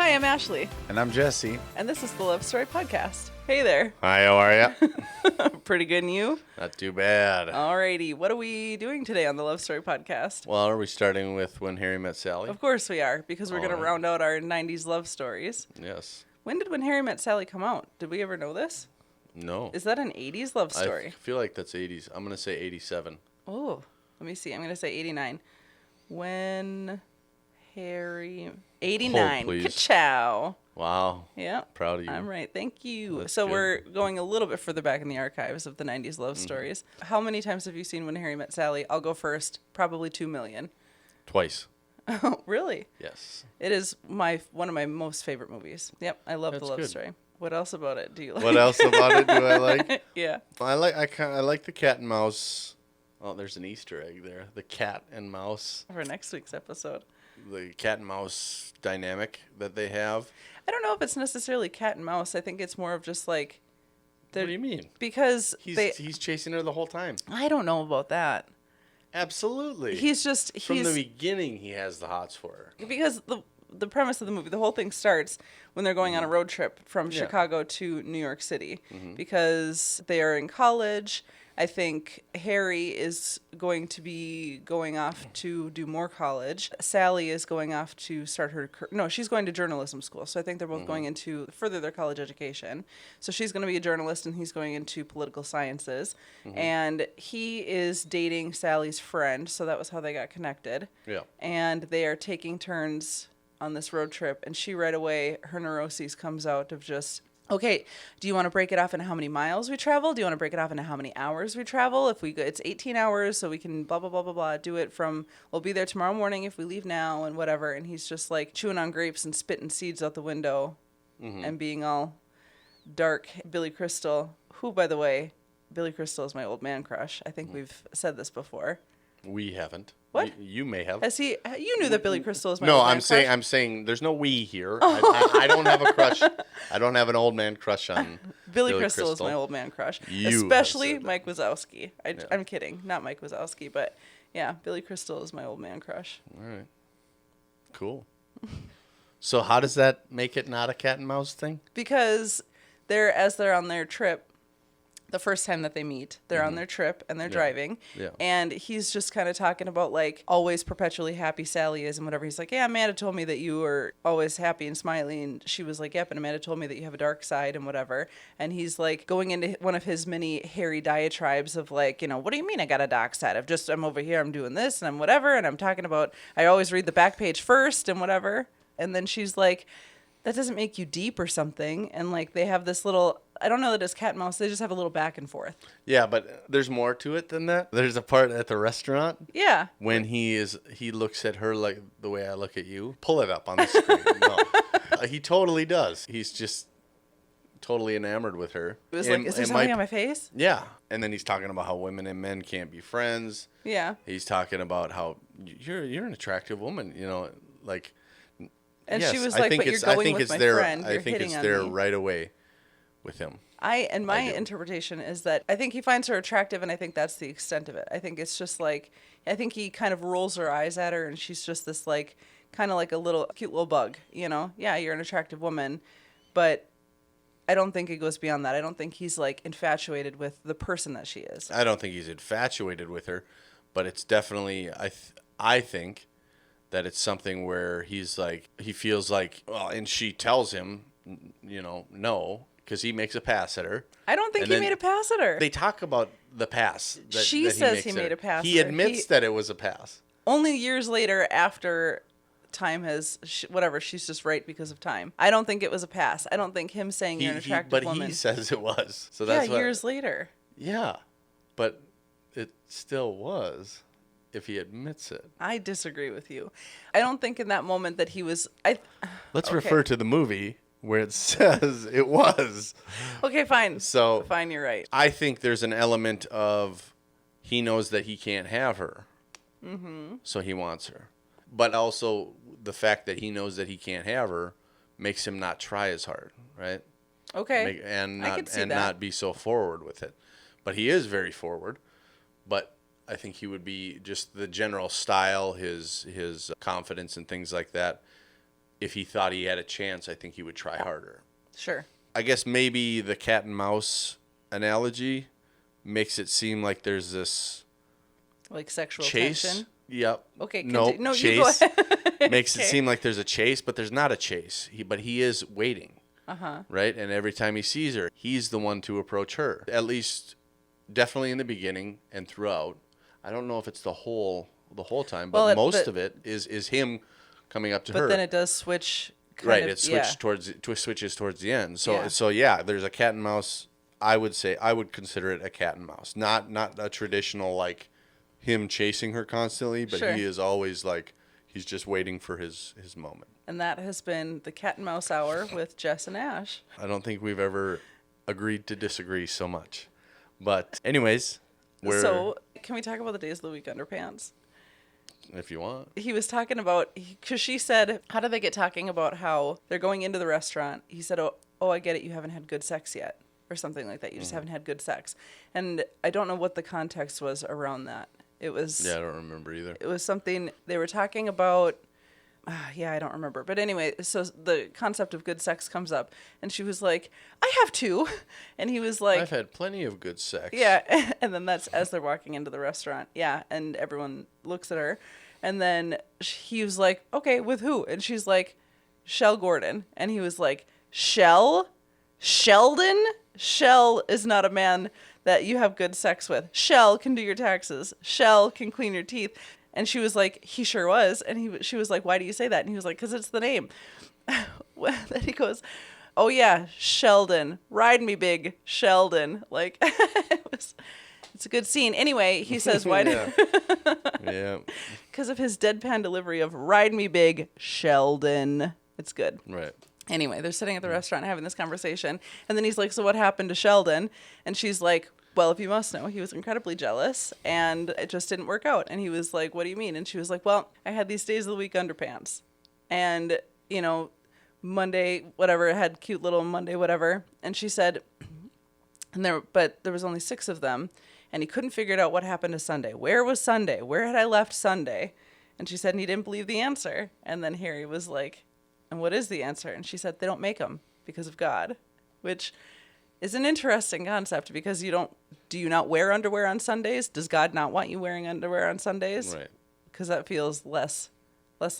Hi, I'm Ashley, And I'm Jesse. and this is the Love Story Podcast. Hey there. Hi, how are ya? Pretty good, and you? Not too bad. Alrighty, what are we doing today on the Love Story Podcast? Well, are we starting with When Harry Met Sally? Of course we are, because we're going to Alright. round out our 90s love stories. Yes. When did When Harry Met Sally come out? Did we ever know this? No. Is that an 80s love story? I feel like that's 80s. I'm going to say 87. Oh, let me see. I'm going to say 89. When Harry... 89. Hold, please. Ka-chow. Wow. Yeah. Proud of you. I'm right. Thank you. That's So good. we're going a little bit further back in the archives of the 90s love stories. How many times have you seen When Harry Met Sally? I'll go first. Probably 2 million. Twice. Oh, really? Yes. It is one of my most favorite movies. Yep, I love the That's love good. story. What else about it do you like? What else about it do I like? Yeah. I like the cat and mouse. Oh, there's an Easter egg there. The cat and mouse. For next week's episode. The cat and mouse dynamic that they have. I don't know if it's necessarily cat and mouse. I think it's more of just like... What do you mean? Because He's chasing her the whole time. I don't know about that. Absolutely. From the beginning, he has the hots for her. Because the premise of the movie, the whole thing starts when they're going on a road trip from Chicago to New York City because they are in college. I think Harry is going to be going off to do more college. Sally is going off to start she's going to journalism school. So I think they're both going into further their college education. So she's going to be a journalist and he's going into political sciences. And he is dating Sally's friend. So that was how they got connected. Yeah. And they are taking turns on this road trip. And she right away, her neuroses comes out of just... Okay, do you want to break it off into how many miles we travel? Do you want to break it off into how many hours we travel? If we go, it's 18 hours, so we can blah, blah, blah, blah, blah. Do it we'll be there tomorrow morning if we leave now and whatever. And he's just like chewing on grapes and spitting seeds out the window and being all dark. Billy Crystal, who, by the way, Billy Crystal is my old man crush. I think we've said this before. We haven't. What? You may have. You knew that Billy Crystal is my No, old man crush? I'm saying there's no we here. I don't have a crush. I don't have an old man crush on Billy Crystal is my old man crush. You have Especially said that. Mike Wazowski. I'm kidding. Not Mike Wazowski, but yeah, Billy Crystal is my old man crush. All right. Cool. So how does that make it not a cat and mouse thing? Because as they're on their trip, the first time that they meet, they're on their trip and they're driving. Yeah. And he's just kind of talking about like always perpetually happy Sally is and whatever. He's like, yeah, Amanda told me that you were always happy and smiley. And she was like, yep. And Amanda told me that you have a dark side and whatever. And he's like going into one of his many hairy diatribes of like, what do you mean I got a dark side? I'm over here, I'm doing this and I'm whatever. And I'm talking about, I always read the back page first and whatever. And then she's like, that doesn't make you deep or something. And like they have this little, I don't know that it's cat and mouse. They just have a little back and forth. Yeah, but there's more to it than that. There's a part at the restaurant Yeah. when he looks at her like the way I look at you. Pull it up on the screen. No. He totally does. He's just totally enamored with her. It was like, is there something on my face? Yeah. And then he's talking about how women and men can't be friends. Yeah. He's talking about how you're an attractive woman, like. And yes, she was like, but you're going with my friend. You're I think hitting it's on there me. right away with him. My interpretation is that I think he finds her attractive, and I think that's the extent of it. I think it's just like, I think he kind of rolls her eyes at her, and she's just this like, kind of like a cute little bug, Yeah, you're an attractive woman, but I don't think it goes beyond that. I don't think he's like infatuated with the person that she is. I don't think he's infatuated with her, but it's definitely, I think that it's something where he's like, he feels like, well, and she tells him, no, because he makes a pass at her. I don't think he made a pass at her. They talk about the pass. She says he made a pass He at her. admits that it was a pass. Only years later, after time has, whatever, she's just right because of time. I don't think it was a pass. I don't think him saying you're an attractive woman. But he says it was. So that's years later. Yeah, but it still was. If he admits it. I disagree with you. I don't think in that moment that he was... Let's refer to the movie where it says it was. Okay, fine. So fine, you're right. I think there's an element of he knows that he can't have her. Mm-hmm. So he wants her. But also the fact that he knows that he can't have her makes him not try as hard, right? Okay. Not be so forward with it. But he is very forward. But I think he would be just the general style, his confidence and things like that if he thought he had a chance, I think he would try harder. Sure. I guess maybe the cat and mouse analogy makes it seem like there's this Like sexual chase. tension. Yep. Okay. Nope. No, chase. you go ahead. Makes it Okay. seem like there's a chase, but there's not a chase. But he is waiting. Right? And every time he sees her, he's the one to approach her. At least, definitely in the beginning and throughout. I don't know if it's the whole time, but most of it is him coming up to her. But then it does switch. It switches towards the end. So yeah, there's a cat and mouse. I would consider it a cat and mouse, not a traditional like him chasing her constantly, but Sure. he is always like he's just waiting for his moment. And that has been the Cat and Mouse Hour with Jess and Ash. I don't think we've ever agreed to disagree so much, but anyways, So can we talk about the Days of the Week underpants? if you want. He was talking about, because she said, how did they get talking about how they're going into the restaurant? He said, oh, I get it. You haven't had good sex yet, or something like that. You just haven't had good sex. And I don't know what the context was around that. It was. Yeah, I don't remember either. It was something they were talking about. Yeah, I don't remember. But anyway, so the concept of good sex comes up. And she was like, I have two. And he was like, I've had plenty of good sex. yeah. And then that's as they're walking into the restaurant. Yeah. And everyone looks at her. And then he was like, okay, with who? And she's like, Shell Gordon. And he was like, Shell? Sheldon? Shell is not a man that you have good sex with. Shell can do your taxes. Shell can clean your teeth. And she was like, he sure was. And she was like, why do you say that? And he was like, because it's the name. Then he goes, oh yeah, Sheldon. Ride me big, Sheldon. Like, it's a good scene. Anyway, he says, why do... Yeah. Because of his deadpan delivery of ride me big, Sheldon. It's good. Right. Anyway, they're sitting at the restaurant having this conversation. And then he's like, so what happened to Sheldon? And she's like, well, if you must know, he was incredibly jealous and it just didn't work out. And he was like, what do you mean? And she was like, well, I had these Days of the Week underpants. And, you know, Monday, whatever, it had cute little Monday, whatever. And she said, but there was only 6 of them. And he couldn't figure it out what happened to Sunday. Where was Sunday? Where had I left Sunday? And she said, and he didn't believe the answer. And then Harry was like, and what is the answer? And she said, they don't make them because of God, which is an interesting concept because do you not wear underwear on Sundays? Does God not want you wearing underwear on Sundays? Right. Because that feels less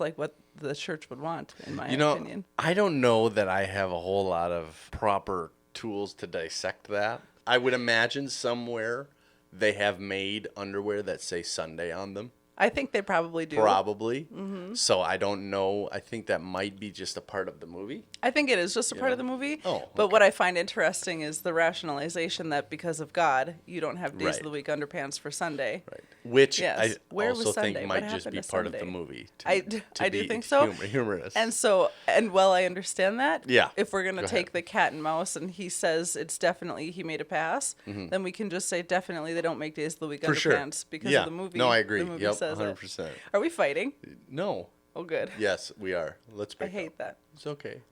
like what the church would want, in my opinion. I don't know that I have a whole lot of proper tools to dissect that. I would imagine somewhere they have made underwear that say Sunday on them. I think they probably do. Probably. Mm-hmm. So I don't know. I think that might be just a part of the movie. I think it is just a part of the movie. Oh, okay. But what I find interesting is the rationalization that because of God, you don't have Days of the Week underpants for Sunday. Right. Which Yes. I also think might just be part of the movie. I do think so. Humorous. And while I understand that, yeah. if we're going to take the cat and mouse and he says it's definitely he made a pass, then we can just say definitely they don't make Days of the Week underpants because of the movie. No, I agree. The movie Yep, says 100%. it. Are we fighting? No. Oh, good. Yes, we are. Let's break I hate up. that. It's okay.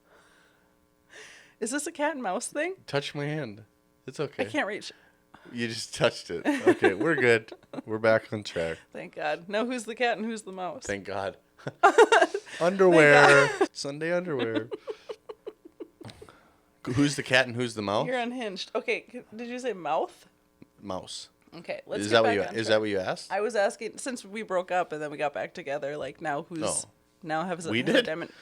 Is this a cat and mouse thing? Touch my hand. It's okay. I can't reach. You just touched it. Okay, we're good. We're back on track. Thank God. Now who's the cat and who's the mouse? Thank God. Underwear. Sunday underwear. Who's the cat and who's the mouse? You're unhinged. Okay, did you say mouth? Mouse. Okay, let's Is get that back what you on is track. that what you asked? I was asking since we broke up and then we got back together. Like now, now has We has a did? diamond.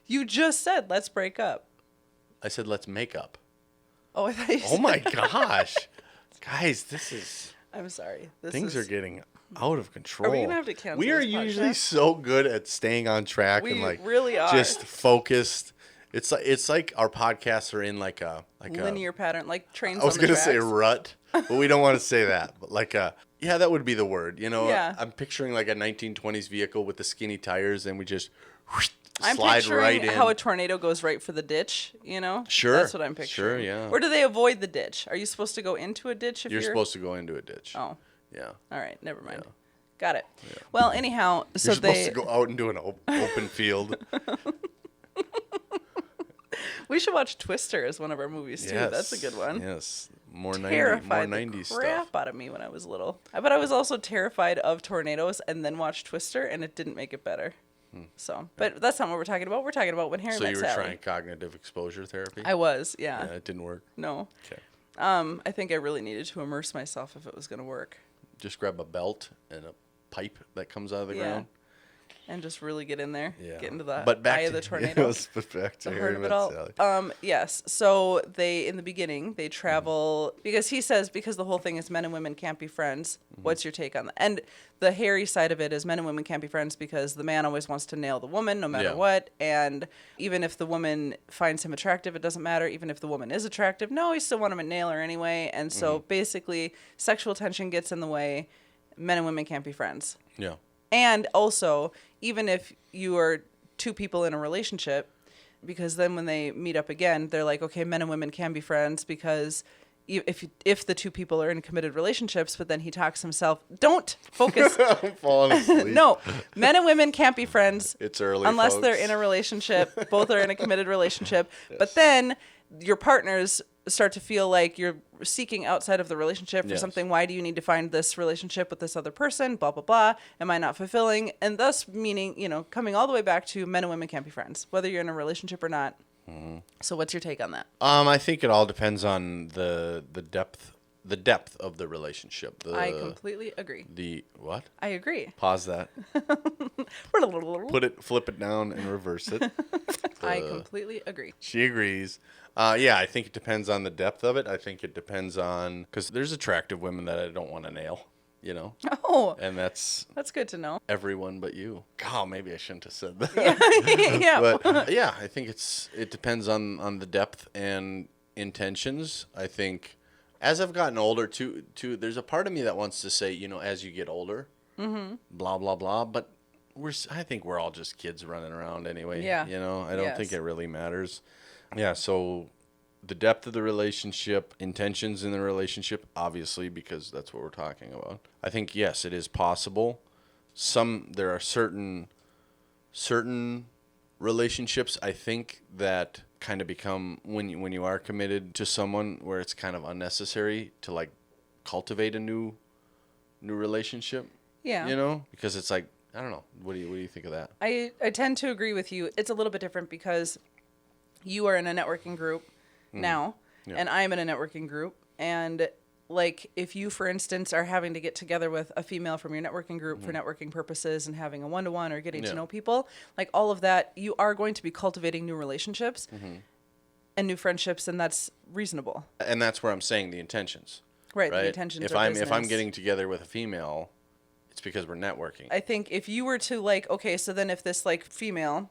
You just said let's break up. I said let's make up. Oh, I thought you said. Oh my gosh, guys, this is I'm sorry. things are getting out of control. Are we gonna have to cancel We are this usually podcast? so good at staying on track We and like really are. just focused. It's like our podcasts are in like a linear pattern, like trains. I was on the gonna say tracks. rut, but we don't want to say that. But like yeah, that would be the word. You know, Yeah. I'm picturing like a 1920s vehicle with the skinny tires, and we just I'm slide picturing right in. how a tornado goes right for the ditch. You know, Sure. that's what I'm picturing. Sure, yeah. Or do they avoid the ditch? Are you supposed to go into a ditch if You're supposed to go into a ditch. Oh, Yeah. all right, never mind. Got it. Well, anyhow, so You're supposed they. to go out into an open field. We should watch Twister as one of our movies too. Yes. That's a good one. Yes. More Terrified 90s the crap stuff. out of me when I was little. But I was also terrified of tornadoes and then watched Twister and it didn't make it better. So, but that's not what we're talking about. We're talking about when Harry So met you were Sally. trying cognitive exposure therapy? I was, yeah. Yeah, it didn't work. No. Okay. I think I really needed to immerse myself if it was going to work. Just grab a belt and a pipe that comes out of the Yeah. ground. And just really get in there. Yeah. Get into the But back eye to, of the tornado. Yes, but back to The Harry heart of Met it all. Sally. Yes. So they, in the beginning, they travel because he says, because the whole thing is men and women can't be friends. What's your take on that? And the Harry side of it is men and women can't be friends because the man always wants to nail the woman no matter Yeah. what. And even if the woman finds him attractive, it doesn't matter. Even if the woman is attractive, no, he still want him to nail her anyway. And so basically, sexual tension gets in the way. Men and women can't be friends. Yeah. And also, even if you are two people in a relationship, because then when they meet up again, they're like, okay, men and women can be friends because if the two people are in committed relationships, but then he talks himself, don't focus. I'm falling asleep. No, men and women can't be friends. It's early, unless folks. they're in a relationship. Both are in a committed relationship. Yes. But then your partners start to feel like you're seeking outside of the relationship for something. Why do you need to find this relationship with this other person? Blah, blah, blah. Am I not fulfilling? And thus meaning, coming all the way back to men and women can't be friends, whether you're in a relationship or not. Mm-hmm. So what's your take on that? I think it all depends on the depth of the relationship. I completely agree. The what? I agree. Pause that. Flip it down and reverse it. I completely agree. She agrees. Yeah, I think it depends on the depth of it. I think it depends on, because there's attractive women that I don't want to nail, Oh. And that's good to know. Everyone but you. God, maybe I shouldn't have said that. Yeah. But yeah, I think it depends on the depth and intentions. I think as I've gotten older too, there's a part of me that wants to say, as you get older, blah, blah, blah. But I think we're all just kids running around anyway. Yeah. I don't think it really matters. Yeah, so the depth of the relationship, intentions in the relationship, obviously, because that's what we're talking about. I think, yes, it is possible. There are certain relationships, I think, that kind of become, when you are committed to someone, where it's kind of unnecessary to, like, cultivate a new relationship. Yeah. Because it's like, I don't know. What do you think of that? I tend to agree with you. It's a little bit different because you are in a networking group now, and I'm in a networking group. And like, if you, for instance, are having to get together with a female from your networking group for networking purposes and having a one-to-one or getting to know people, like all of that, you are going to be cultivating new relationships and new friendships, and that's reasonable. And that's where I'm saying the intentions. Right? The intentions if are I'm business. If I'm getting together with a female, it's because we're networking. I think if you were to, like, okay, so then if this, like, female,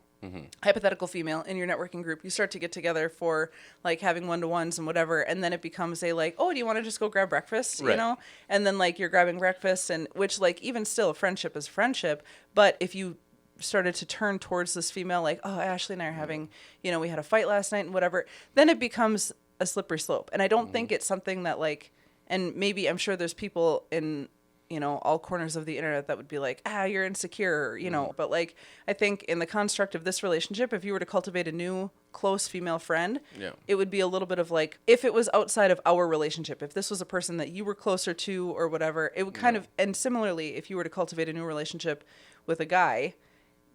hypothetical female in your networking group, you start to get together for, like, having one-to-ones and whatever, and then it becomes a, like, oh, do you want to just go grab breakfast, right. And then, like, you're grabbing breakfast, and which, like, even still, friendship is friendship, but if you started to turn towards this female, like, oh, Ashley and I are having, we had a fight last night and whatever, then it becomes a slippery slope. And I don't think it's something that, like, and maybe I'm sure there's people in all corners of the internet that would be like, you're insecure, but like, I think in the construct of this relationship, if you were to cultivate a new close female friend, it would be a little bit of like, if it was outside of our relationship, if this was a person that you were closer to or whatever, it would kind of, and similarly, if you were to cultivate a new relationship with a guy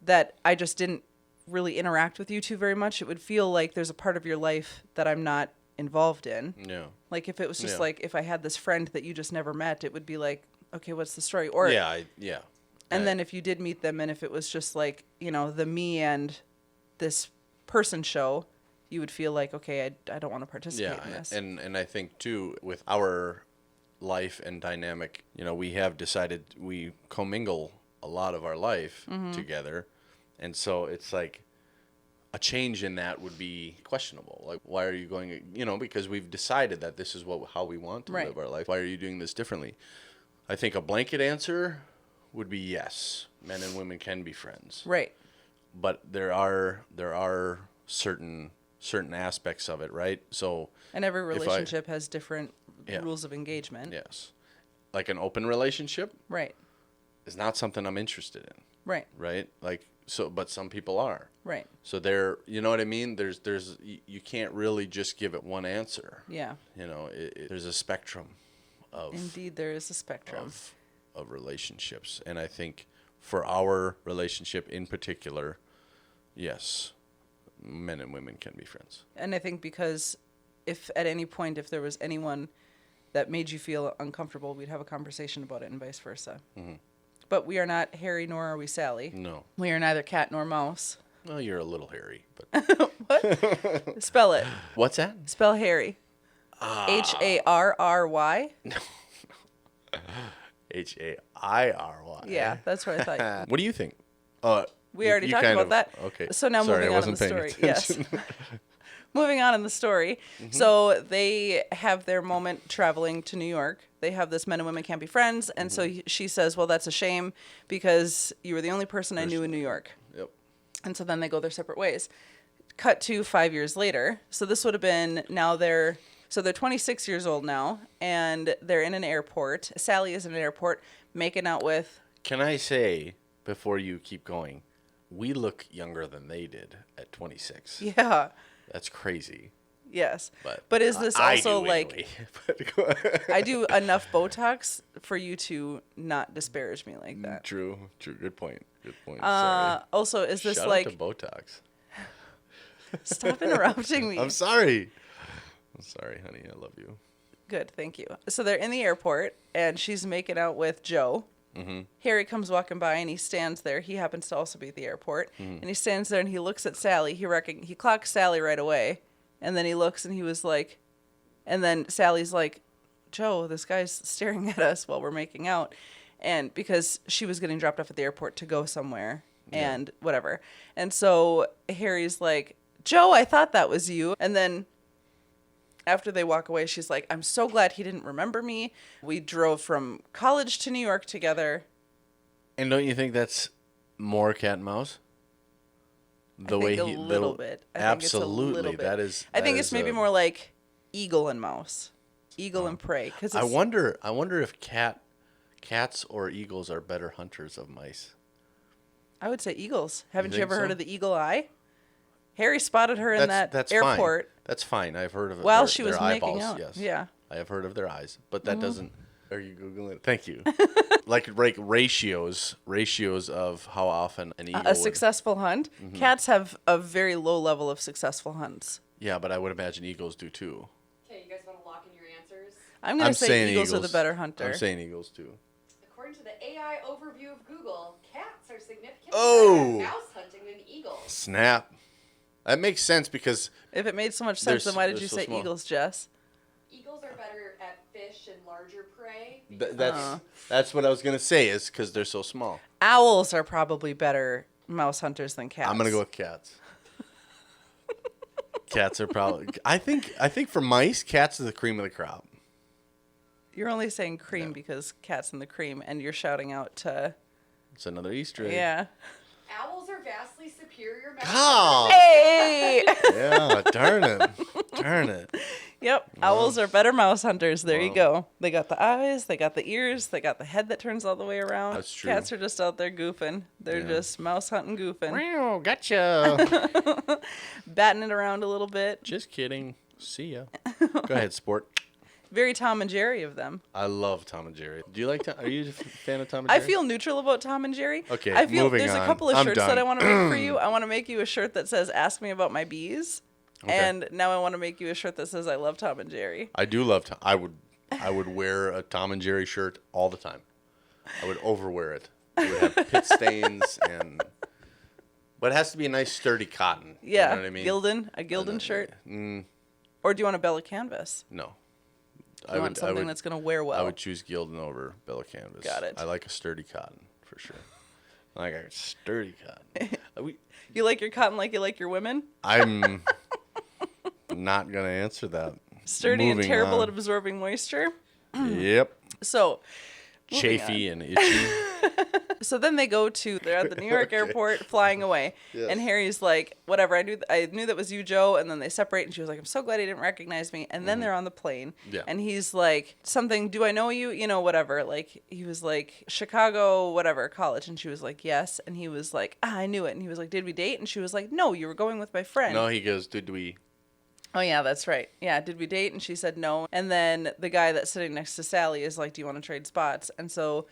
that I just didn't really interact with you two very much, it would feel like there's a part of your life that I'm not involved in. Yeah. Like if it was just like, if I had this friend that you just never met, it would be like, okay, what's the story? Or and then if you did meet them, and if it was just like, the me and this person show, you would feel like, okay, I don't want to participate in this. And I think too, with our life and dynamic, we have decided we commingle a lot of our life together, and so it's like a change in that would be questionable. Like, why are you going? Because we've decided that this is how we want to live our life. Why are you doing this differently? I think a blanket answer would be yes, men and women can be friends. Right. But there are certain aspects of it, right? So and every relationship has different rules of engagement. Yes. Like an open relationship. Right. Is not something I'm interested in. Right. Right? Like, so, but some people are. Right. So you know what I mean? You can't really just give it one answer. Yeah. There's a spectrum. Indeed, there is a spectrum of relationships, and I think for our relationship in particular, yes, men and women can be friends. And I think because if at any point, if there was anyone that made you feel uncomfortable, we'd have a conversation about it and vice versa. Mm-hmm. But we are not Harry, nor are we Sally. No. We are neither cat nor mouse. Well, you're a little hairy. But What? Spell it. What's that? Spell Harry. Harry. No. Harry. Yeah, that's what I thought. What do you think? We already talked about that. Okay. So now Sorry, moving I on in wasn't the paying story. Yes. attention. Moving on in the story. Mm-hmm. So they have their moment traveling to New York. They have this men and women can't be friends. And so she says, well, that's a shame because you were the only person I knew in New York. Yep. And so then they go their separate ways. Cut to 5 years later. So this would have been they're 26 years old now, and they're in an airport. Sally is in an airport making out with... Can I say, before you keep going, we look younger than they did at 26. Yeah. That's crazy. Yes. But is this also anyway. I do enough Botox for you to not disparage me like that. True. Good point. Sorry. Also, is this Shout like... out to Botox. Stop interrupting me. I'm sorry, honey. I love you. Good, thank you. So they're in the airport, and she's making out with Joe. Mm-hmm. Harry comes walking by, and he stands there. He happens to also be at the airport. Mm-hmm. And he stands there, and he looks at Sally. He clocks Sally right away. And then he looks, and he was like... And then Sally's like, Joe, this guy's staring at us while we're making out. And because she was getting dropped off at the airport to go somewhere. Yeah. And whatever. And so Harry's like, Joe, I thought that was you. And then... After they walk away, she's like, I'm so glad he didn't remember me. We drove from college to New York together. And don't you think that's more cat and mouse? I think a little bit. Absolutely. That is. I think it's maybe more like eagle and mouse. Eagle and prey. I wonder if cats or eagles are better hunters of mice. I would say eagles. Haven't you ever heard of the eagle eye? Harry spotted her in that airport. Fine. That's fine. I've heard of it. While she was making eyeballs, out. Yes. Yeah. I have heard of their eyes, but that doesn't. Are you Googling it? Thank you. like ratios of how often an eagle successful hunt. Mm-hmm. Cats have a very low level of successful hunts. Yeah, but I would imagine eagles do too. Okay, you guys want to lock in your answers? I'm going to say eagles are the better hunter. I'm saying eagles too. According to the AI overview of Google, cats are significantly better at mouse hunting than eagles. Snap. That makes sense because... If it made so much sense, then why did you say small. Eagles, Jess? Eagles are better at fish and larger prey. That's what I was going to say is because they're so small. Owls are probably better mouse hunters than cats. I'm going to go with cats. Cats are probably... I think for mice, cats are the cream of the crop. You're only saying cream because cat's in the cream, and you're shouting out to... It's another Easter egg. Yeah. Owls are vastly superior. God. Hey! Yeah, darn it. Yep, owls are better mouse hunters. There you go. They got the eyes, they got the ears, they got the head that turns all the way around. That's true. Cats are just out there goofing. They're just mouse hunting goofing. Wow, gotcha. Batting it around a little bit. Just kidding. See ya. Go ahead, sport. Very Tom and Jerry of them. I love Tom and Jerry. Do you like are you a fan of Tom and Jerry? I feel neutral about Tom and Jerry. Okay, I feel moving there's on. a couple of I'm shirts done. that I want to make for you. I want to make you a shirt that says "Ask me about my bees," okay. And now I want to make you a shirt that says "I love Tom and Jerry." I do love Tom. I would wear a Tom and Jerry shirt all the time. I would overwear it. It would have pit stains but it has to be a nice sturdy cotton. Yeah, you know what I mean? a Gildan shirt. Or do you want a Bella canvas? No. I want something that's going to wear well. I would choose Gildan over Bella canvas. Got it. I like a sturdy cotton for sure. I like a sturdy cotton. You like your cotton like you like your women? I'm not going to answer that. Sturdy and terrible at absorbing moisture? Yep. So, chafy and itchy. So then they're at the New York airport flying away. Yes. And Harry's like, whatever, I knew that was you, Joe. And then they separate and she was like, I'm so glad he didn't recognize me. And then they're on the plane. Yeah. And he's like, do I know you? You know, whatever. Like, he was like, Chicago, whatever, college. And she was like, yes. And he was like, I knew it. And he was like, did we date? And she was like, no, you were going with my friend. No, he goes, did we? Oh, yeah, that's right. Yeah, did we date? And she said no. And then the guy that's sitting next to Sally is like, do you want to trade spots? And so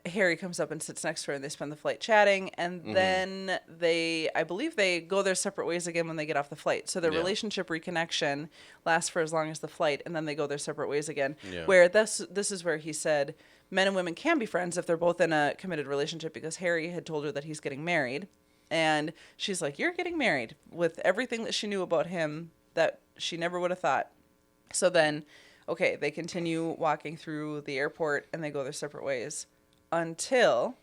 Harry comes up and sits next to her, and they spend the flight chatting, and then I believe they go their separate ways again when they get off the flight. So their relationship reconnection lasts for as long as the flight, and then they go their separate ways again. Yeah. Where this is where he said men and women can be friends if they're both in a committed relationship, because Harry had told her that he's getting married, and she's like, "You're getting married," with everything that she knew about him that she never would have thought. So then, okay, they continue walking through the airport, and they go their separate ways. Until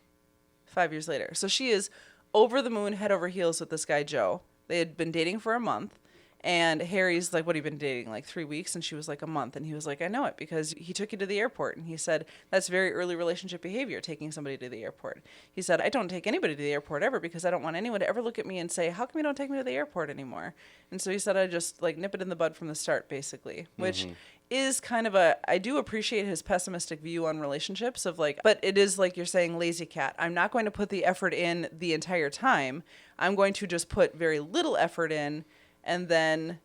5 years later. So she is over the moon, head over heels with this guy, Joe. They had been dating for a month. And Harry's like, "What have you been dating? Like 3 weeks?" And she was like, "A month." And he was like, "I know it because he took you to the airport." And he said, "That's very early relationship behavior, taking somebody to the airport." He said, "I don't take anybody to the airport ever because I don't want anyone to ever look at me and say, 'How come you don't take me to the airport anymore?'" And so he said, "I just like nip it in the bud from the start," basically, which is kind of I do appreciate his pessimistic view on relationships of like, but it is like you're saying, lazy cat. I'm not going to put the effort in the entire time. I'm going to just put very little effort in and then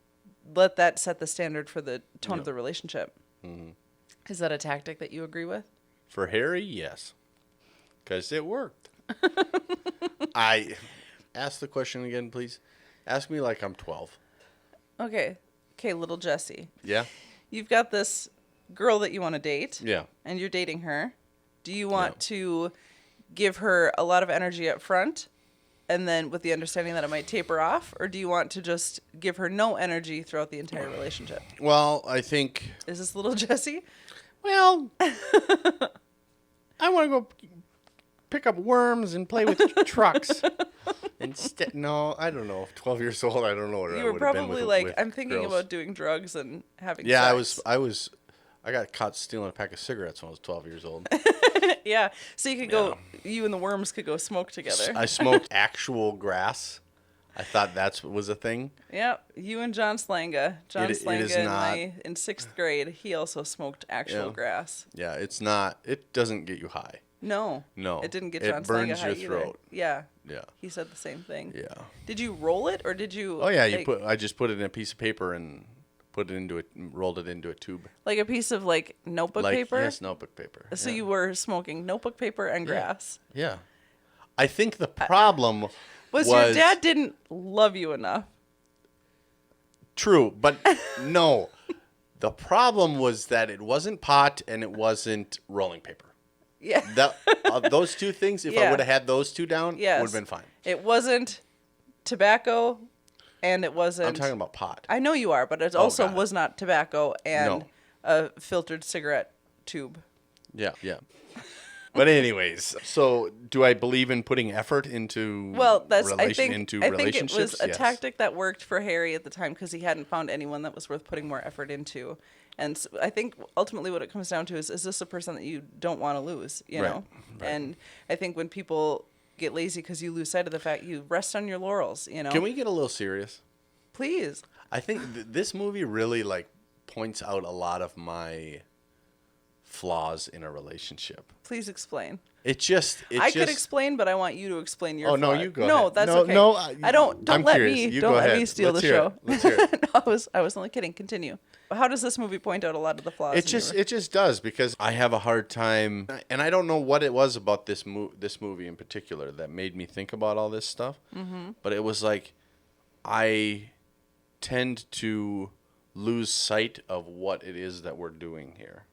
let that set the standard for the tone of the relationship. Is that a tactic that you agree with? For Harry, yes. Because it worked. I ask the question again, please. Ask me like I'm 12. Okay, little Jessie. Yeah? You've got this girl that you want to date. Yeah. And you're dating her. Do you want to give her a lot of energy up front and then with the understanding that it might taper off? Or do you want to just give her no energy throughout the entire relationship? Well, I think... Is this little Jessie? Well, I want to go pick up worms and play with trucks. Instead, no, I don't know. 12 years old, I don't know what I You were would have been probably with, like, with I'm thinking girls. about doing drugs and having Yeah, sex. I got caught stealing a pack of cigarettes when I was 12 years old. Yeah, so you could go, you and the worms could go smoke together. I smoked actual grass. I thought that was a thing. Yep, you and John Slanga. John It is Slanga not. in 6th grade, he also smoked actual grass. Yeah, it's not. It doesn't get you high. No. No. It didn't get It John burns Slanga high your either. throat. Yeah. Yeah. He said the same thing. Yeah. Did you roll it or did you? Oh yeah, like, I just put it in a piece of paper and rolled it into a tube. like a piece of like notebook paper? Yes, notebook paper. So yeah. you were smoking notebook paper and grass. Yeah. I think the problem Was your dad didn't love you enough? True, but no. The problem was that it wasn't pot and it wasn't rolling paper. Yeah. Those two things, if I would have had those two down, would have been fine. It wasn't tobacco and it wasn't... I'm talking about pot. I know you are, but it also God. was not tobacco and No. a filtered cigarette tube. Yeah. But anyways, so do I believe in putting effort into I think relationships? it was a Yes. tactic that worked for Harry at the time because he hadn't found anyone that was worth putting more effort into. And so I think ultimately what it comes down to is this a person that you don't want to lose, you know? Right. And I think when people get lazy because you lose sight of the fact you rest on your laurels, you know? Can we get a little serious? Please. I think this movie really points out a lot of my flaws in a relationship. Please explain. I could explain, but I want you to explain your Oh, no, flaw. you go No, ahead. that's No, okay. no, Don't I'm let curious. me You don't go let ahead. me steal Let's the hear show. it. Let's hear it. No, I was only kidding. Continue. How does this movie point out a lot of the flaws? It just does, because I have a hard time, and I don't know what it was about this movie in particular that made me think about all this stuff. Mm-hmm. But it was like I tend to lose sight of what it is that we're doing here.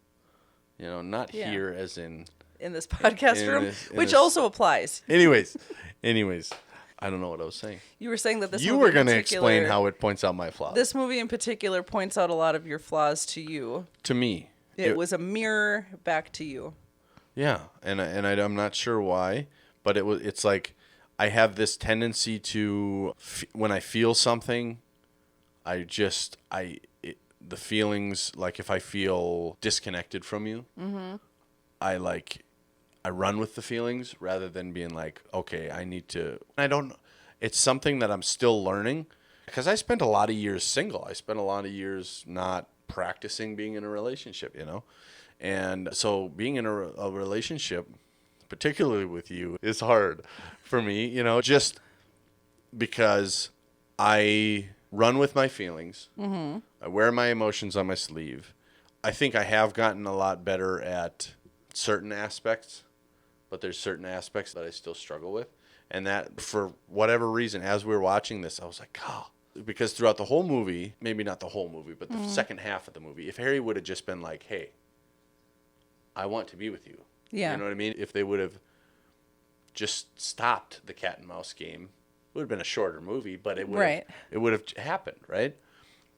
You know, not here as in this podcast room, which this- also applies. Anyways, I don't know what I was saying. You were saying that this You movie were in going to particular- explain how it points out my flaws. This movie in particular points out a lot of your flaws to you. To me. It was a mirror back to you. Yeah, and I'm not sure why, but it's like I have this tendency to when I feel something, the feelings, like if I feel disconnected from you, mm-hmm. I run with the feelings rather than being like, okay, I need to. It's something that I'm still learning, because I spent a lot of years single. I spent a lot of years not practicing being in a relationship, you know? And so being in a relationship, particularly with you, is hard for me, you know, just because I run with my feelings. Mm-hmm. I wear my emotions on my sleeve. I think I have gotten a lot better at certain aspects but there's certain aspects that I still struggle with. And that, for whatever reason, as we were watching this, I was like, oh. Because throughout the whole movie, maybe not the whole movie, but the second half of the movie, if Harry would have just been like, hey, I want to be with you. Yeah. You know what I mean? If they would have just stopped the cat and mouse game, it would have been a shorter movie, but it would have happened, right?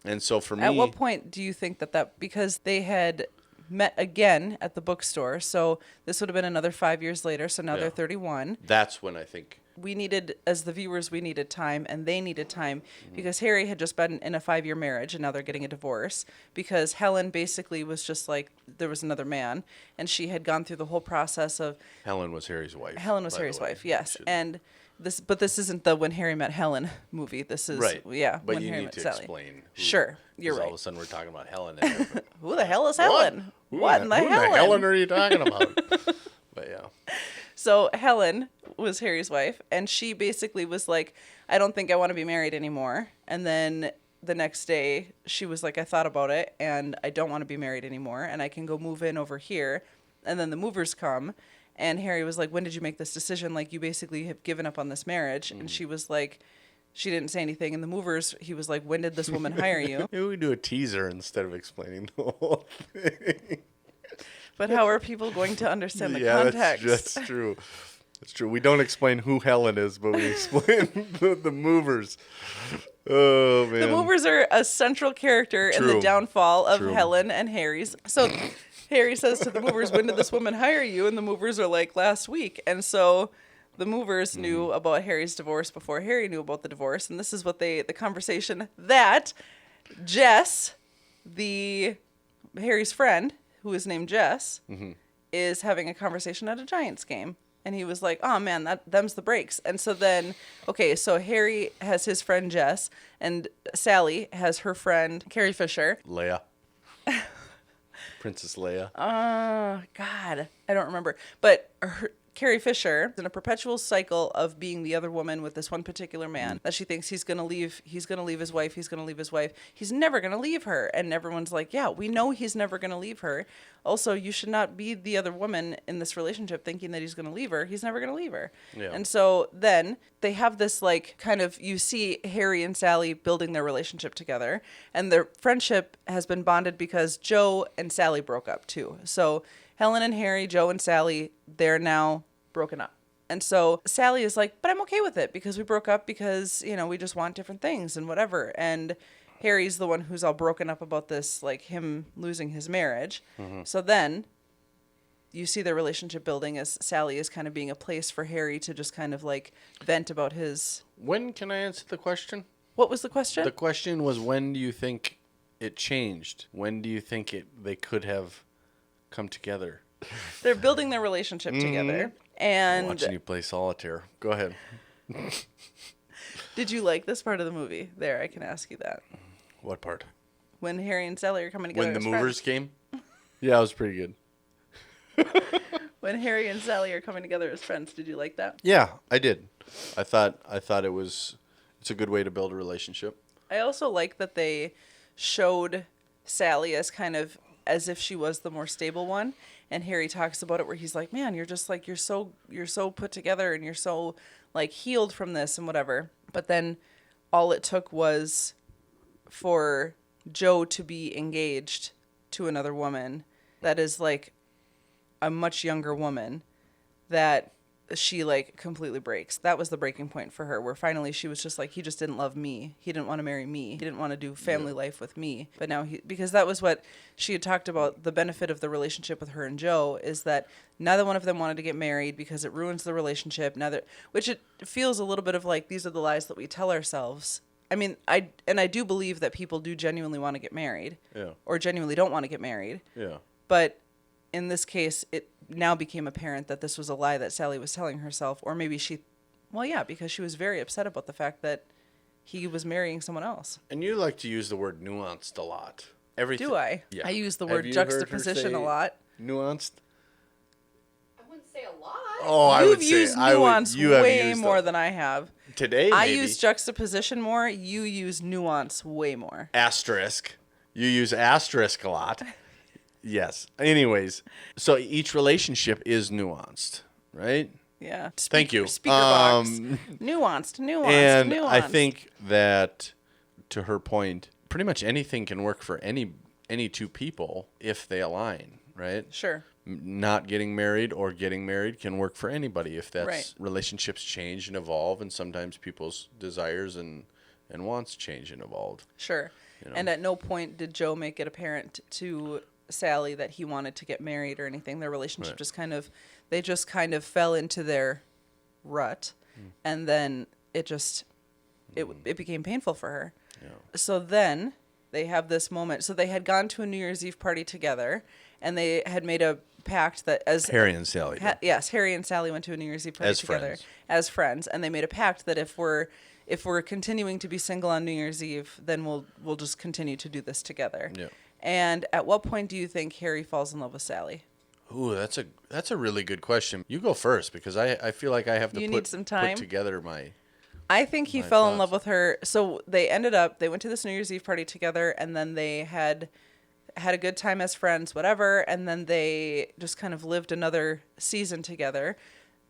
And so for me... At what point do you think that because they had met again at the bookstore, so this would have been another 5 years later, so now they're 31. That's when I think... We needed, as the viewers, we needed time, and they needed time, because Harry had just been in a 5-year marriage, and now they're getting a divorce, because Helen basically was just like, there was another man, and she had gone through the whole process of... Helen was Harry's wife. Helen was Harry's wife, yes. And this isn't the When Harry Met Helen movie. This is, right. Yeah, but When you Harry need Met to Sally. explain. Sure, you're right. All of a sudden we're talking about Helen. And Who the hell is Helen? What in the Who Helen? the Helen are you talking about? But yeah. So Helen was Harry's wife, and she basically was like, I don't think I want to be married anymore. And then the next day, she was like, I thought about it, and I don't want to be married anymore, and I can go move in over here. And then the movers come, and Harry was like, when did you make this decision? Like, you basically have given up on this marriage. And she was like, she didn't say anything. And the movers, he was like, when did this woman hire you? Maybe we do a teaser instead of explaining the whole thing. But how are people going to understand the context? That's true. That's true. We don't explain who Helen is, but we explain the movers. Oh, man. The movers are a central character in the downfall of Helen and Harry's. So Harry says to the movers, when did this woman hire you? And the movers are like, last week. And so the movers knew about Harry's divorce before Harry knew about the divorce. And this is what the conversation that Jess, Harry's friend, who is named Jess, is having a conversation at a Giants game. And he was like, oh, man, them's the breaks. And so then, okay, so Harry has his friend Jess, and Sally has her friend Carrie Fisher. Leia. Princess Leia. Oh, God. I don't remember. But Carrie Fisher is in a perpetual cycle of being the other woman with this one particular man that she thinks he's going to leave. He's going to leave his wife. He's going to leave his wife. He's never going to leave her. And everyone's like, yeah, we know he's never going to leave her. Also, you should not be the other woman in this relationship thinking that he's going to leave her. He's never going to leave her. Yeah. And so then they have this like kind of, you see Harry and Sally building their relationship together. And their friendship has been bonded because Joe and Sally broke up too. So Helen and Harry, Joe and Sally, they're now broken up. And so Sally is like, but I'm okay with it because we broke up because, we just want different things and whatever. And Harry's the one who's all broken up about this, like him losing his marriage. So then you see their relationship building as Sally is kind of being a place for Harry to just kind of like vent about his... When can I answer the question? What was the question? The question was, when do you think it changed? When do you think they could have come together? They're building their relationship together. And I'm watching you play solitaire. Go ahead. Did you like this part of the movie? There, I can ask you that. What part? When Harry and Sally are coming together. When the movers came? Yeah, it was pretty good. When Harry and Sally are coming together as friends, did you like that? Yeah, I did. I thought it's a good way to build a relationship. I also like that they showed Sally as kind of as if she was the more stable one. And Harry talks about it where he's like, man, you're just like, you're so put together and you're so like healed from this and whatever. But then all it took was for Joe to be engaged to another woman that is like a much younger woman that she like completely breaks. That was the breaking point for her, where finally she was just like, he just didn't love me. He didn't want to marry me. He didn't want to do family life with me. But now because that was what she had talked about, the benefit of the relationship with her and Joe is that neither one of them wanted to get married because it ruins the relationship. Which it feels a little bit of like, these are the lies that we tell ourselves. I mean, I do believe that people do genuinely want to get married. Yeah. Or genuinely don't want to get married. Yeah. But in this case, it now became apparent that this was a lie that Sally was telling herself, or maybe because she was very upset about the fact that he was marrying someone else. And you like to use the word nuanced a lot. Do I? Yeah. I use the word juxtaposition a lot. Nuanced? I wouldn't say a lot. Oh, You've used nuance way more than I have. Today, maybe. I use juxtaposition more. You use nuance way more. Asterisk. You use asterisk a lot. Yes. Anyways, so each relationship is nuanced. right? Yeah. Thank you. Speaker box. Nuanced. And I think that, to her point, pretty much anything can work for any two people if they align, right? Sure. Not getting married or getting married can work for anybody if that's Right. relationships change and evolve, and sometimes people's desires and wants change and evolve. Sure. You know? And at no point did Joe make it apparent to Sally that he wanted to get married or anything. Their relationship Right. just kind of fell into their rut, and then it became painful for her. Yeah. So then they have this moment. So they had gone to a New Year's Eve party together, and they had made a pact that as Harry and Sally. yes, Harry and Sally went to a New Year's Eve party As together friends. as friends, and they made a pact that if we're continuing to be single on New Year's Eve, then we'll just continue to do this together. Yeah. And at what point do you think Harry falls in love with Sally? Ooh, that's a really good question. You go first, because I feel like I have to You put, need some time? put together my... I think he My fell in thoughts. love with her. So they went to this New Year's Eve party together, and then they had a good time as friends, whatever, and then they just kind of lived another season together.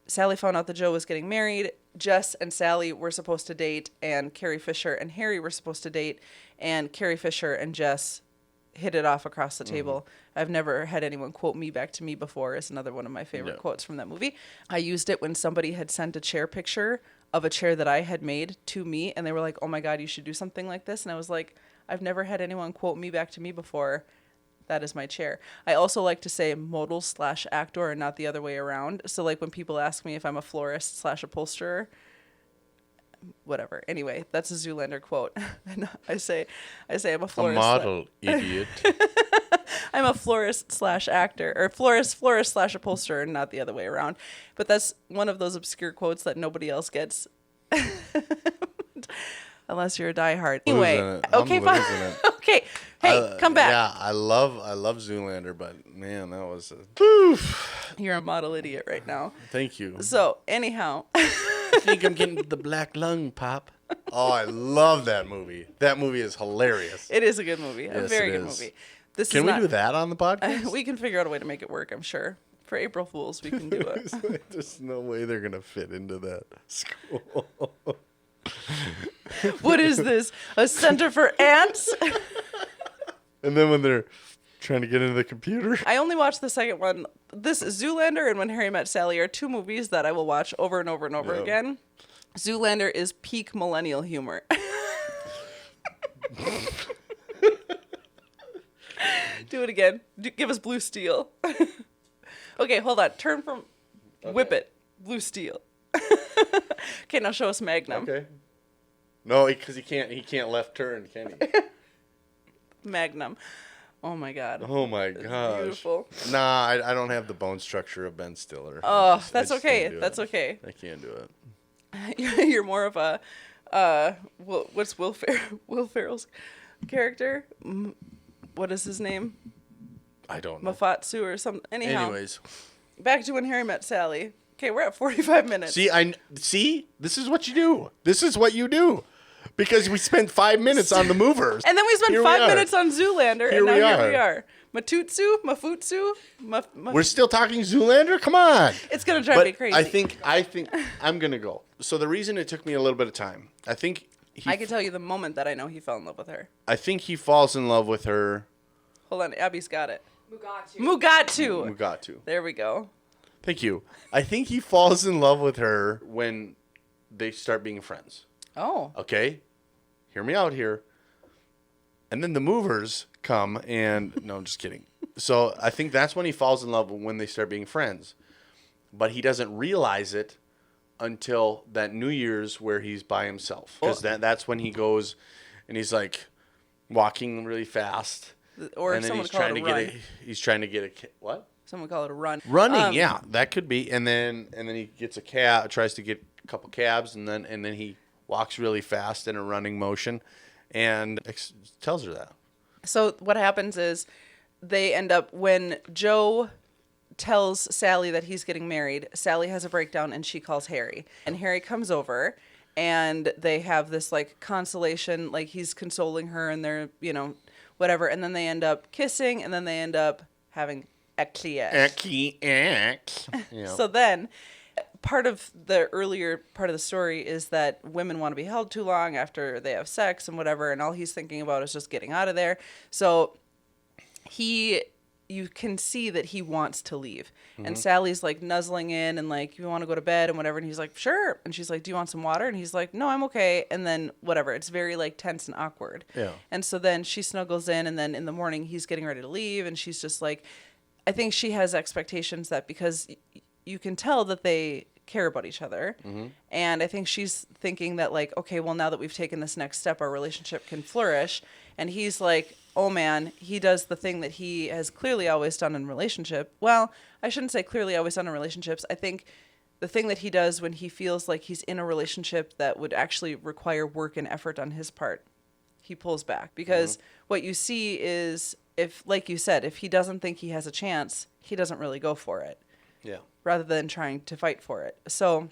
Sally found out that Joe was getting married. Jess and Sally were supposed to date, and Carrie Fisher and Harry were supposed to date, and Carrie Fisher and Jess hit it off across the table. I've never had anyone quote me back to me before is another one of my favorite quotes from that movie. I used it when somebody had sent a chair picture of a chair that I had made to me, and they were like, "Oh my God, you should do something like this." And I was like, I've never had anyone quote me back to me before. That is my chair. I also like to say modal/actor and not the other way around. So like when people ask me if I'm a florist/upholsterer, whatever. Anyway, that's a Zoolander quote. And I say I'm a A florist. model, idiot. I'm a florist/actor, or florist/upholsterer, and not the other way around. But that's one of those obscure quotes that nobody else gets. Unless you're a diehard. Anyway, Losing it. I'm okay, fine. losing it. Okay, hey, come back. Yeah, I love Zoolander, but man, that was a... You're a model idiot right now. Thank you. So anyhow, I think I'm getting the black lung, Pop. Oh, I love that movie. That movie is hilarious. it is a good movie. A Yes, very it good is. movie. This Can is we not, do that on the podcast? We can figure out a way to make it work, I'm sure. For April Fools, we can do it. It's like, there's no way they're gonna fit into that school. What is this? A center for ants? And then when they're trying to get into the computer, I only watched the second one. This Zoolander and When Harry Met Sally are two movies that I will watch over and over and over Yeah. again. Zoolander is peak millennial humor. Do it again. Give us Blue Steel. Okay, hold on. Turn from... Whip it. Blue Steel. Okay, now show us Magnum. okay. No, because he can't left turn, can he? Magnum. Oh my God. Oh my gosh. Beautiful. Nah, I don't have the bone structure of Ben Stiller. Oh, I that's just okay. can't do That's it. okay. I can't do it. You're more of a... what's Will Ferrell's character? What is his name? I don't know. Mafatsu or something. Anyhow, Anyways, back to When Harry Met Sally. Okay, we're at 45 minutes. see, this is what you do. This is what you do. Because we spent 5 minutes on the movers. And then we spent Here 5 are. minutes on Zoolander, Here and now we here we are. are. Mafutsu? We're still talking Zoolander? Come on. It's going to drive me crazy. I think I'm going to go. So the reason it took me a little bit of time, I think I can tell you the moment that I know he fell in love with her. I think he falls in love with her. Hold on, Abby's got it. Mugatu. Mugatu. Mugatu. There we go. Thank you. I think he falls in love with her when they start being friends. Oh. Okay? Hear me out here. And then the movers come and... No, I'm just kidding. So I think that's when he falls in love, when they start being friends. But he doesn't realize it until that New Year's where he's by himself. Because that's when he goes and he's like walking really fast. Or and then someone he's call trying it to a run. he's trying to get a... What? Someone call it a run. Running, yeah, that could be. And then he gets a cab, tries to get a couple cabs, and then he walks really fast in a running motion, and tells her that. So what happens is they end up, when Joe tells Sally that he's getting married, Sally has a breakdown and she calls Harry. And Harry comes over and they have this like consolation, like he's consoling her and they're, whatever. And then they end up kissing and then they end up having a clear. Yeah. So then part of the earlier part of the story is that women want to be held too long after they have sex and whatever, and all he's thinking about is just getting out of there. So you can see that he wants to leave. And Sally's like nuzzling in and like, you want to go to bed and whatever. And he's like, sure. And she's like, do you want some water? And he's like, no, I'm okay. And then whatever. It's very like tense and awkward. Yeah. And so then she snuggles in, and then in the morning he's getting ready to leave. And she's just like, I think she has expectations that because you can tell that they care about each other. And I think she's thinking that like, okay, well, now that we've taken this next step, our relationship can flourish. And he's like, oh man, he does the thing that he has clearly always done in relationship. Well, I shouldn't say clearly always done in relationships. I think the thing that he does when he feels like he's in a relationship that would actually require work and effort on his part, he pulls back. Because what you see is, if, like you said, if he doesn't think he has a chance, he doesn't really go for it. Yeah. Rather than trying to fight for it. So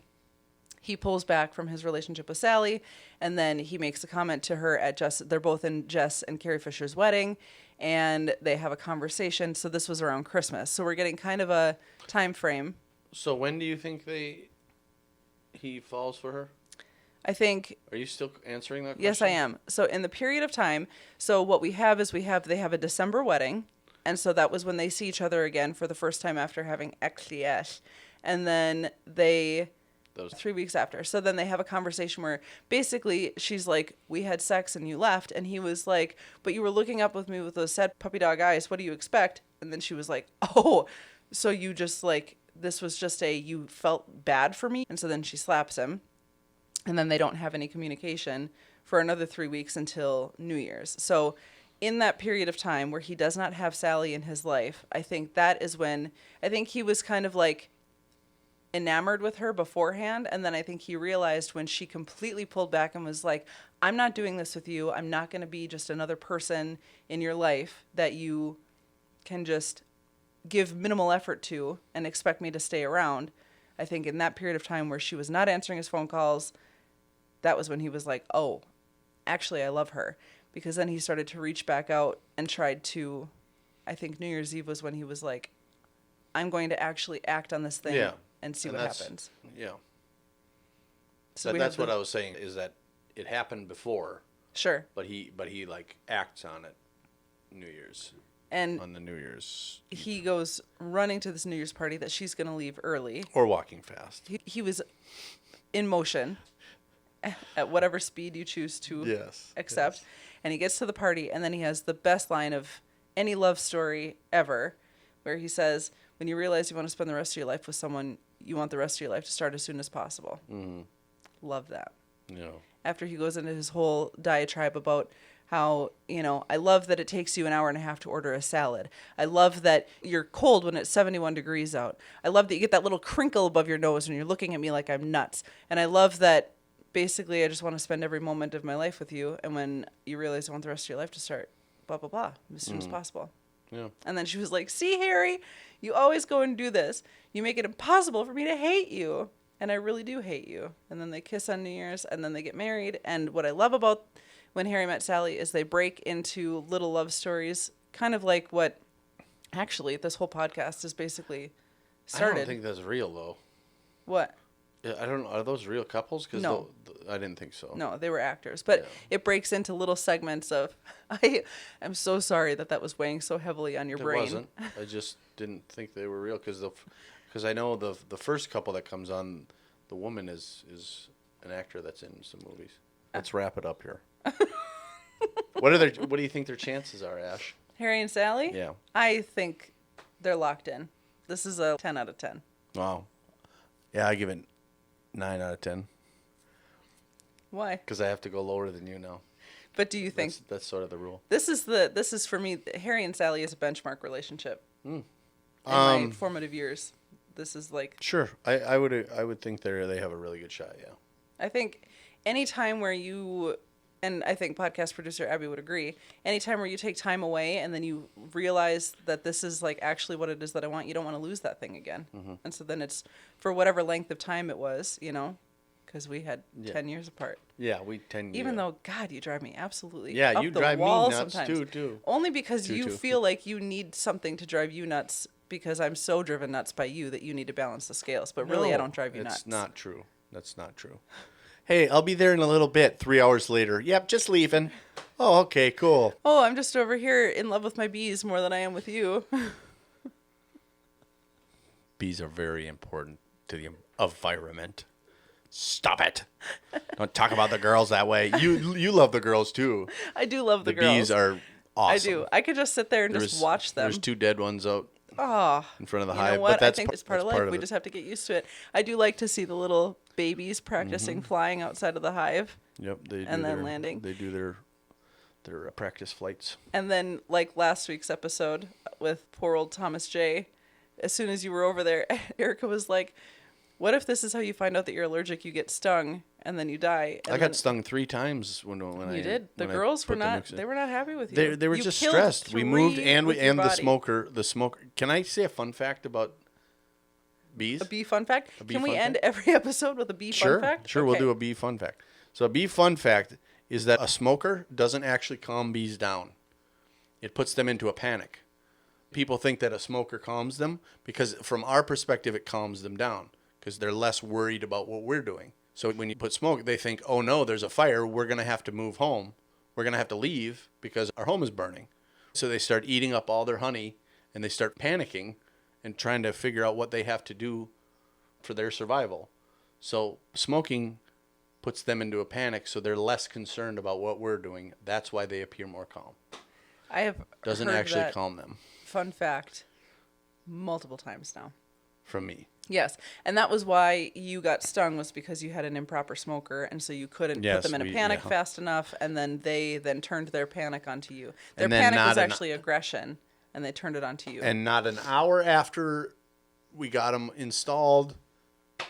he pulls back from his relationship with Sally, and then he makes a comment to her at they're both in Jess and Carrie Fisher's wedding, and they have a conversation. So this was around Christmas. So we're getting kind of a time frame. So when do you think he falls for her? I think. Are you still answering that question? Yes, I am. So in the period of time, so what we have is they have a December wedding, and so that was when they see each other again for the first time after having XDS. And then 3 weeks after. So then they have a conversation where basically she's like, we had sex and you left. And he was like, but you were looking up with me with those sad puppy dog eyes. What do you expect? And then she was like, oh, so you just like, this was just you felt bad for me. And so then she slaps him. And then they don't have any communication for another 3 weeks until New Year's. So in that period of time where he does not have Sally in his life, I think that is when, I think he was kind of like enamored with her beforehand. And then I think he realized when she completely pulled back and was like, I'm not doing this with you. I'm not going to be just another person in your life that you can just give minimal effort to and expect me to stay around. I think in that period of time where she was not answering his phone calls, that was when he was like, oh, actually, I love her. Because then he started to reach back out and tried to, I think New Year's Eve was when he was like, I'm going to actually act on this thing and see what happens. Yeah. So that's what I was saying, is that it happened before. Sure. But he like acts on it New Year's. And on the New Year's. He goes running to this New Year's party that she's going to leave early. Or walking fast. He was in motion at whatever speed you choose to accept. Yes. And he gets to the party, and then he has the best line of any love story ever, where he says, when you realize you want to spend the rest of your life with someone, you want the rest of your life to start as soon as possible. Mm-hmm. Love that. Yeah. After he goes into his whole diatribe about how, I love that it takes you an hour and a half to order a salad. I love that you're cold when it's 71 degrees out. I love that you get that little crinkle above your nose when you're looking at me like I'm nuts. And I love that basically I just want to spend every moment of my life with you. And when you realize I want the rest of your life to start, blah, blah, blah, as soon as possible. Yeah. And then she was like, see, Harry, you always go and do this. You make it impossible for me to hate you. And I really do hate you. And then they kiss on New Year's, and then they get married. And what I love about When Harry Met Sally is they break into little love stories, kind of like what, actually, this whole podcast is basically started. I don't think that's real, though. What? I don't know. Are those real couples? Cause no. I didn't think so. No, they were actors. But it breaks into little segments of, I'm so sorry that was weighing so heavily on your brain. It wasn't. I just didn't think they were real because I know the first couple that comes on, the woman is an actor that's in some movies. Let's wrap it up here. What do you think their chances are, Ash? Harry and Sally? Yeah. I think they're locked in. This is a 10 out of 10. Wow. Yeah, I give it 9 out of 10. Why? Because I have to go lower than you now. But do you think that's sort of the rule? This is for me. Harry and Sally is a benchmark relationship. In my formative years, this is like sure. I would think they have a really good shot. Yeah. I think any time where and I think podcast producer Abby would agree, anytime where you take time away and then you realize that this is like actually what it is that I want, you don't want to lose that thing again. Mm-hmm. And so then it's for whatever length of time it was, because we had 10 years apart. Yeah, 10 years. Even though, God, you drive me absolutely up you the drive wall me nuts sometimes. too. Only because you feel like you need something to drive you nuts because I'm so driven nuts by you that you need to balance the scales. But really, I don't drive you nuts. That's not true. That's not true. Hey, I'll be there in a little bit. 3 hours later. Yep, just leaving. Oh, okay, cool. Oh, I'm just over here in love with my bees more than I am with you. Bees are very important to the environment. Stop it. Don't talk about the girls that way. You love the girls, too. I do love the girls. The bees are awesome. I do. I could just sit there and just watch them. There's 2 dead ones out in front of the hive. You know what? But that's I think it's part of life. We just have to get used to it. I do like to see the little babies practicing flying outside of the hive. Yep. And then landing. They do their practice flights. And then, like last week's episode with poor old Thomas J., as soon as you were over there, Erica was like, what if this is how you find out that you're allergic? You get stung and then you die. And I got stung 3 times when you did. The girls were not. They were not happy with you. They were just stressed. We moved and the smoker. Can I say a fun fact about bees? A bee fun fact. Can we end every episode with a bee fun fact? Sure. Okay. We'll do a bee fun fact. So a bee fun fact is that a smoker doesn't actually calm bees down. It puts them into a panic. People think that a smoker calms them because from our perspective, it calms them down because they're less worried about what we're doing. So when you put smoke, they think, oh no, there's a fire. We're going to have to move home. We're going to have to leave because our home is burning. So they start eating up all their honey and they start panicking and trying to figure out what they have to do for their survival. So smoking puts them into a panic, so they're less concerned about what we're doing. That's why they appear more calm. I have Doesn't heard actually that calm them. Fun fact multiple times now. From me. Yes, and that was why you got stung, was because you had an improper smoker, and so you couldn't put them in a panic fast enough, and then they turned their panic onto you. Their panic was actually aggression, and they turned it onto you. And not an hour after we got them installed,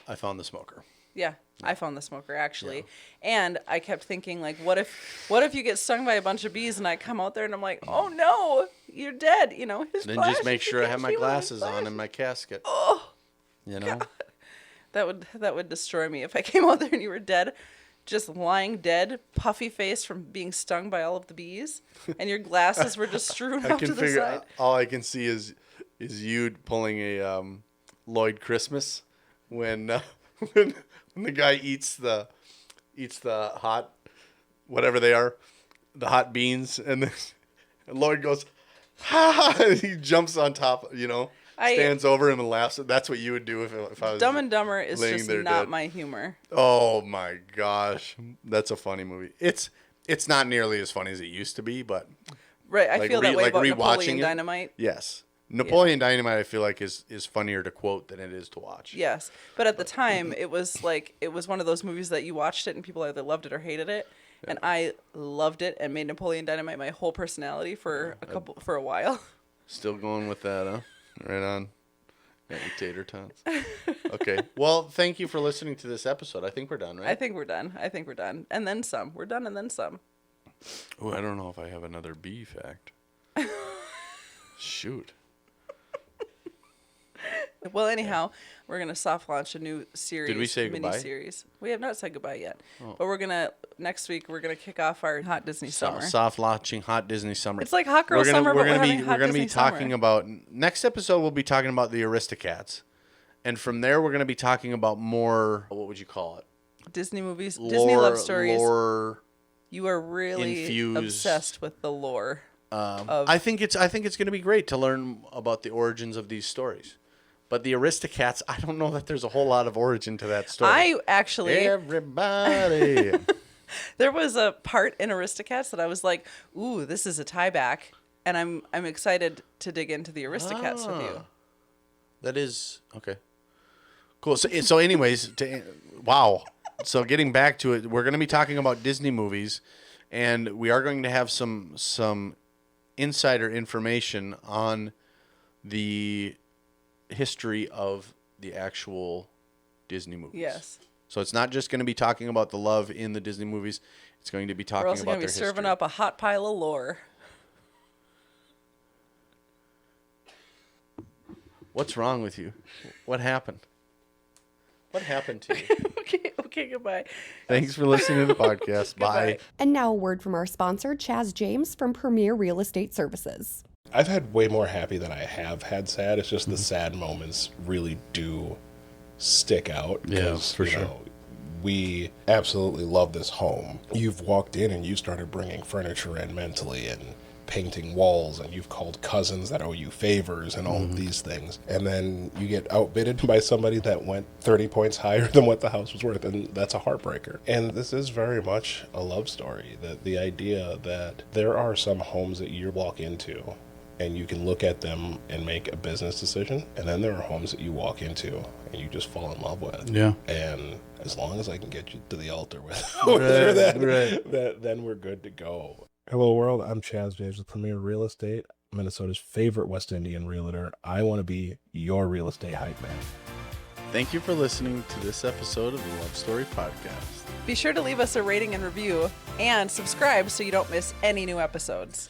I found the smoker. Yeah, I found the smoker actually, and I kept thinking, like, what if you get stung by a bunch of bees, and I come out there and I'm like, oh no, you're dead. You know, then just make sure I have my glasses on and my casket. Oh, you know, God. That would destroy me if I came out there and you were dead, just lying dead, puffy face from being stung by all of the bees, and your glasses were just strewn off to the side. All I can see is you pulling a Lloyd Christmas when the guy eats the hot, whatever they are, the hot beans, and then Lloyd goes, ha! And he jumps on top, stands over him and laughs. That's what you would do if I was Dumb and Dumber is just not dead. my humor. Oh my gosh, that's a funny movie. It's not nearly as funny as it used to be, but right, I feel that way about Napoleon Dynamite. Yes. Napoleon Dynamite, I feel like is funnier to quote than it is to watch. Yes, but at the time, it was one of those movies that you watched it and people either loved it or hated it, and I loved it and made Napoleon Dynamite my whole personality for a while. Still going with that, huh? Right on. Got your tater tots. Okay. Well, thank you for listening to this episode. I think we're done, right? I think we're done, and then some. We're done and then some. Oh, I don't know if I have another bee fact. Shoot. Well, anyhow, we're going to soft launch a new series. Did we say goodbye? Mini-series. We have not said goodbye yet. Oh. But next week, we're going to kick off our Hot Disney Summer. Soft launching Hot Disney Summer. It's like Hot Girl Summer, but we're having Hot Disney Summer. We're going to be talking about, next episode, we'll be talking about the Aristocats. And from there, we're going to be talking about more, what would you call it? Disney movies, Disney love stories. Lore. You are really obsessed with the lore. I think it's going to be great to learn about the origins of these stories. But the Aristocats, I don't know that there's a whole lot of origin to that story. Everybody. There was a part in Aristocats that I was like, ooh, this is a tie back. And I'm excited to dig into the Aristocats with you. That is, okay. Cool. So anyways, wow. So getting back to it, we're going to be talking about Disney movies. And we are going to have some insider information on the history of the actual Disney movies. Yes. So it's not just going to be talking about the love in the Disney movies. It's going to be talking about their history. We're also going to be serving up a hot pile of lore. What's wrong with you? What happened? What happened to you? Okay, goodbye. Thanks for listening to the podcast. Bye. And now a word from our sponsor, Chaz James from Premier Real Estate Services. I've had way more happy than I have had sad. It's just the sad moments really do stick out. Yeah, for sure. We absolutely love this home. You've walked in and you started bringing furniture in mentally and painting walls, and you've called cousins that owe you favors and all of these things. And then you get outbidded by somebody that went 30 points higher than what the house was worth, and that's a heartbreaker. And this is very much a love story. That the idea that there are some homes that you walk into and you can look at them and make a business decision, and then there are homes that you walk into and you just fall in love with. Yeah. And as long as I can get you to the altar with then we're good to go. Hello world, I'm Chaz James with Premier Real Estate, Minnesota's favorite West Indian realtor. I want to be your real estate hype man. Thank you for listening to this episode of the Love Story Podcast. Be sure to leave us a rating and review and subscribe so you don't miss any new episodes.